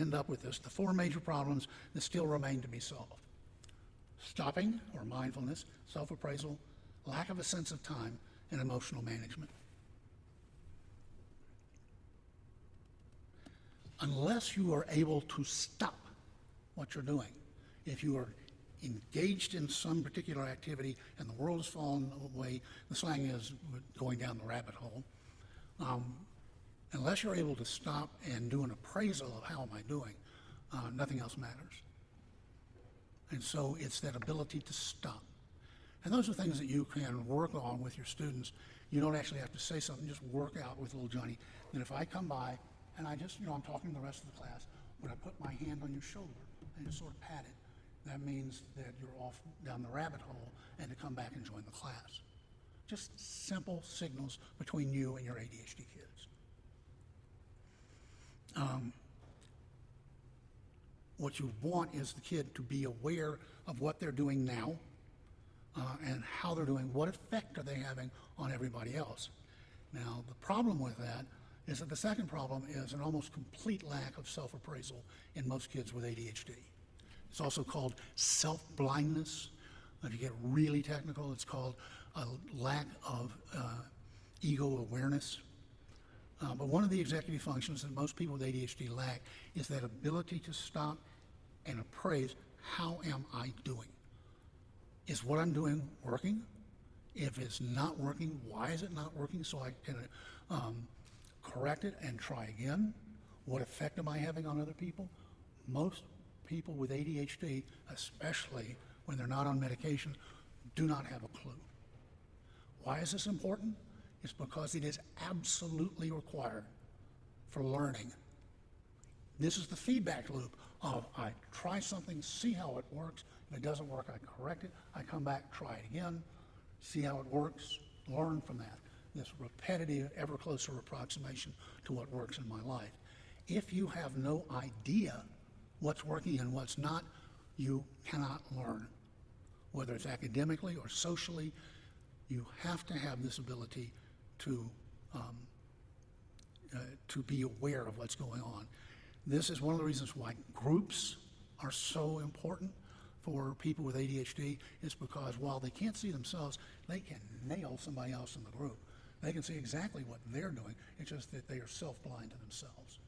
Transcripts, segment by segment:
end up with this, the four major problems that still remain to be solved. Stopping, or mindfulness, self-appraisal, lack of a sense of time, and emotional management. Unless you are able to stop what you're doing, if you are engaged in some particular activity and the world has fallen away, the slang is going down the rabbit hole, unless you're able to stop and do an appraisal of how am I doing, nothing else matters. And so it's that ability to stop. And those are things that you can work on with your students. You don't actually have to say something, just work out with little Johnny. And if I come by and I just, I'm talking to the rest of the class, when I put my hand on your shoulder and just sort of pat it, that means that you're off down the rabbit hole and to come back and join the class. Just simple signals between you and your ADHD kids. What you want is the kid to be aware of what they're doing now and how they're doing, what effect are they having on everybody else. Now, the problem with that is that the second problem is an almost complete lack of self-appraisal in most kids with ADHD. It's also called self-blindness. If you get really technical, it's called a lack of ego awareness. But one of the executive functions that most people with ADHD lack is that ability to stop and appraise, how am I doing? Is what I'm doing working? If it's not working, why is it not working? So I can correct it and try again. What effect am I having on other people? Most people with ADHD, especially when they're not on medication, do not have a clue. Why is this important? It's because it is absolutely required for learning. This is the feedback loop of I try something, see how it works. If it doesn't work, I correct it. I come back, try it again, see how it works, learn from that. This repetitive, ever closer approximation to what works in my life. If you have no idea what's working and what's not, you cannot learn. Whether it's academically or socially, you have to have this ability to be aware of what's going on. This is one of the reasons why groups are so important for people with ADHD, is because while they can't see themselves, they can nail somebody else in the group. They can see exactly what they're doing. It's just that they are self-blind to themselves.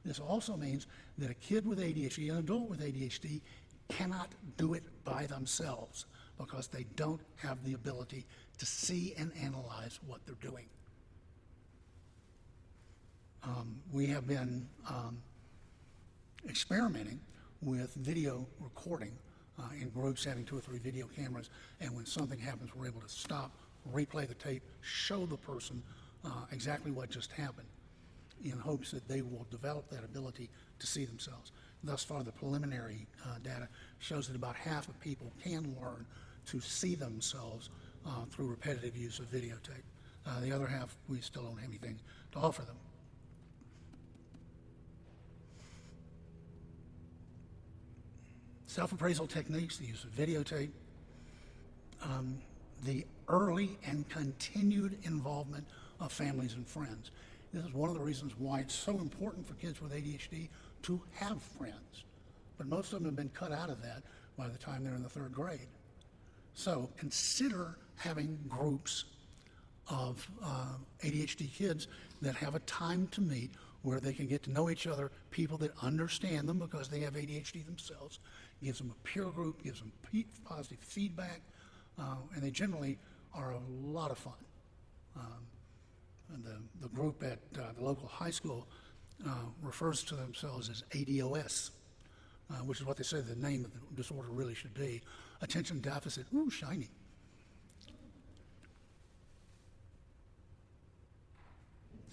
This also means that a kid with ADHD, an adult with ADHD, cannot do it by themselves because they don't have the ability to see and analyze what they're doing. We have been experimenting with video recording in groups having 2 or 3 video cameras, and when something happens, we're able to stop, replay the tape, show the person exactly what just happened in hopes that they will develop that ability to see themselves. Thus far, the preliminary data shows that about half of people can learn to see themselves through repetitive use of videotape. The other half, we still don't have anything to offer them. Self-appraisal techniques, the use of videotape, the early and continued involvement of families and friends. This is one of the reasons why it's so important for kids with ADHD to have friends. But most of them have been cut out of that by the time they're in the 3rd grade. So consider having groups of ADHD kids that have a time to meet where they can get to know each other, people that understand them because they have ADHD themselves, gives them a peer group, gives them positive feedback, and they generally are a lot of fun. And the group at the local high school refers to themselves as ADOS, which is what they say the name of the disorder really should be. Attention deficit, ooh, shiny.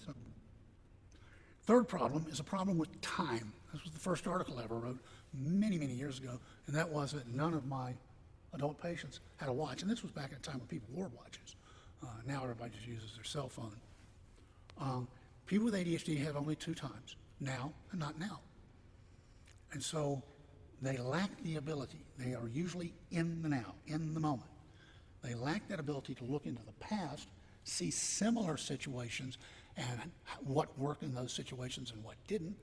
So, third problem is a problem with time. This was the first article I ever wrote many, many years ago, and that was that none of my adult patients had a watch. And this was back at a time when people wore watches. Now everybody just uses their cell phone. People with ADHD have only 2 times, now and not now. And so they lack the ability. They are usually in the now, in the moment. They lack that ability to look into the past, see similar situations and what worked in those situations and what didn't,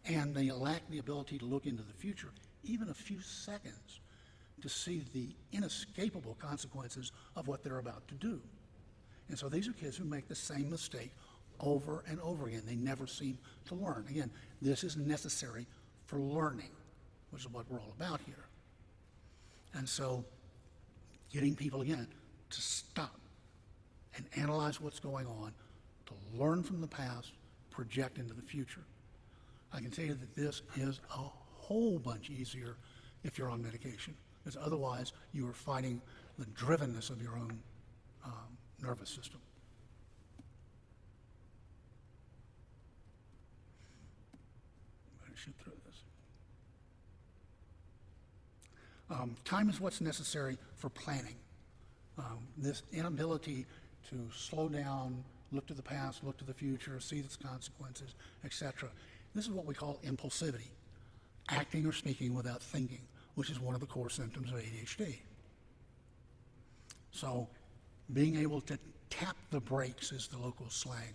and they lack the ability to look into the future, even a few seconds, to see the inescapable consequences of what they're about to do. And so these are kids who make the same mistake over and over again. They never seem to learn. Again, this is necessary for learning, which is what we're all about here. And so getting people, again, to stop and analyze what's going on, to learn from the past, project into the future. I can tell you that this is a whole bunch easier if you're on medication, because otherwise you are fighting the drivenness of your own nervous system. I'm going to shoot through this. Time is what's necessary for planning. This inability to slow down, look to the past, look to the future, see its consequences, etc. This is what we call impulsivity, acting or speaking without thinking, which is one of the core symptoms of ADHD. So being able to tap the brakes, is the local slang,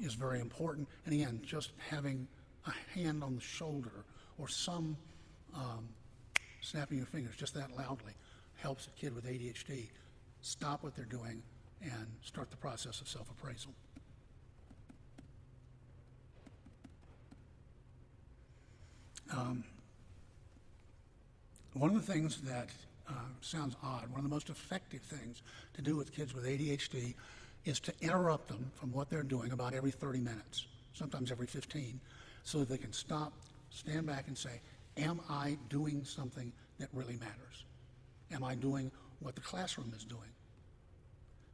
is very important. And again, just having a hand on the shoulder or some snapping your fingers just that loudly helps a kid with ADHD stop what they're doing and start the process of self-appraisal. One of the things that sounds odd, one of the most effective things to do with kids with ADHD is to interrupt them from what they're doing about every 30 minutes, sometimes every 15, so that they can stop, stand back and say, am I doing something that really matters? Am I doing what the classroom is doing?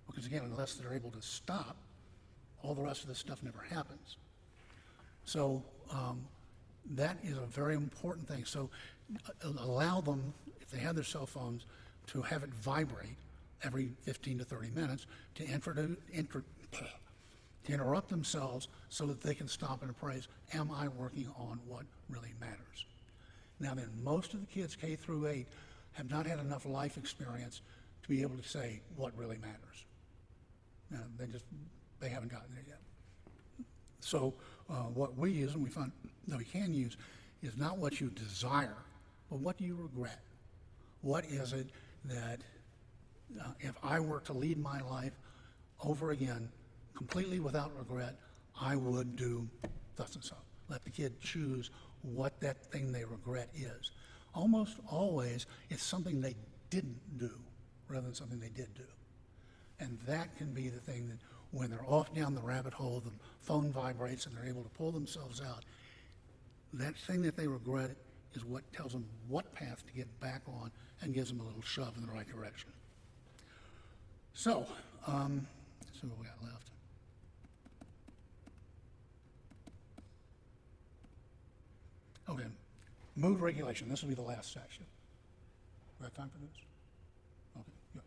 Because again, unless they're able to stop, all the rest of this stuff never happens. So that is a very important thing. So allow them, if they have their cell phones, to have it vibrate every 15 to 30 minutes to interrupt themselves so that they can stop and appraise, am I working on what really matters? Now then, most of the kids K through 8 have not had enough life experience to be able to say what really matters. They haven't gotten there yet. So what we use, and we find that we can use, is not what you desire, but what do you regret? What is it that if I were to lead my life over again, completely without regret, I would do thus and so. Let the kid choose what that thing they regret is. Almost always, it's something they didn't do rather than something they did do. And that can be the thing that when they're off down the rabbit hole, the phone vibrates and they're able to pull themselves out. That thing that they regret is what tells them what path to get back on and gives them a little shove in the right direction. So, let's see what we got left. Okay, mood regulation. This will be the last section. We have time for this? Okay, good.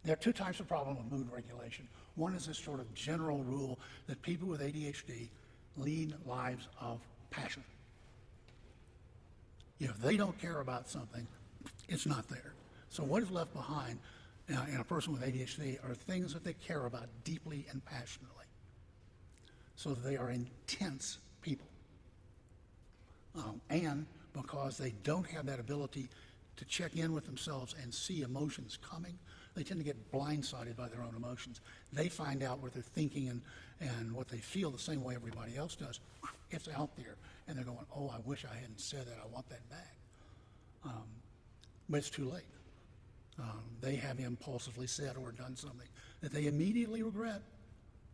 There are two types of problem with mood regulation. One is this sort of general rule that people with ADHD lead lives of passion. If they don't care about something, it's not there. So what is left behind in a person with ADHD are things that they care about deeply and passionately. So they are intense people. And because they don't have that ability to check in with themselves and see emotions coming, they tend to get blindsided by their own emotions. They find out what they're thinking and what they feel the same way everybody else does. It's out there, and they're going, oh, I wish I hadn't said that. I want that back. But it's too late. They have impulsively said or done something that they immediately regret,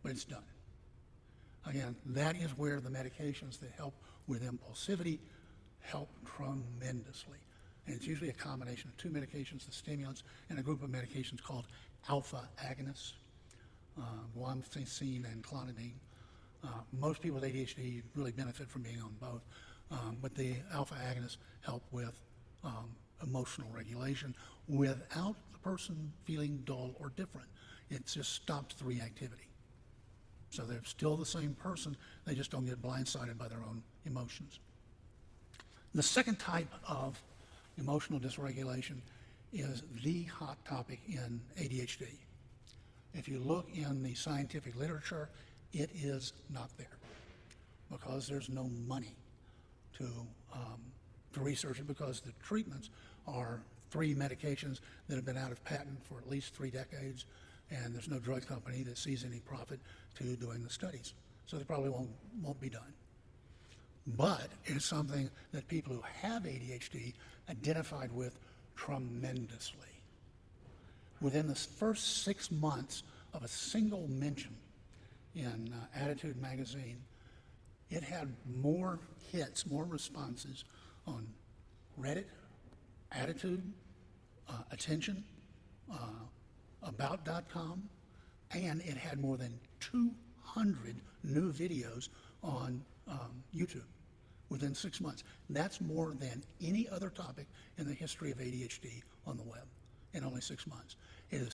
but it's done. Again, that is where the medications that help with impulsivity help tremendously. And it's usually a combination of two medications, the stimulants, and a group of medications called alpha agonists, guanfacine and clonidine. Most people with ADHD really benefit from being on both, but the alpha agonists help with emotional regulation without the person feeling dull or different. It just stops the reactivity. So they're still the same person, they just don't get blindsided by their own emotions. The second type of emotional dysregulation is the hot topic in ADHD. If you look in the scientific literature, it is not there. because there's no money to research it, because the treatments are 3 medications that have been out of patent for at least 3 decades, and there's no drug company that sees any profit to doing the studies. So they probably won't be done. But it's something that people who have ADHD identified with tremendously. Within the first 6 months of a single mention in Attitude magazine, it had more hits, more responses on Reddit, Attitude, Attention, About.com, and it had more than 200 new videos on YouTube within 6 months. That's more than any other topic in the history of ADHD on the web in only 6 months.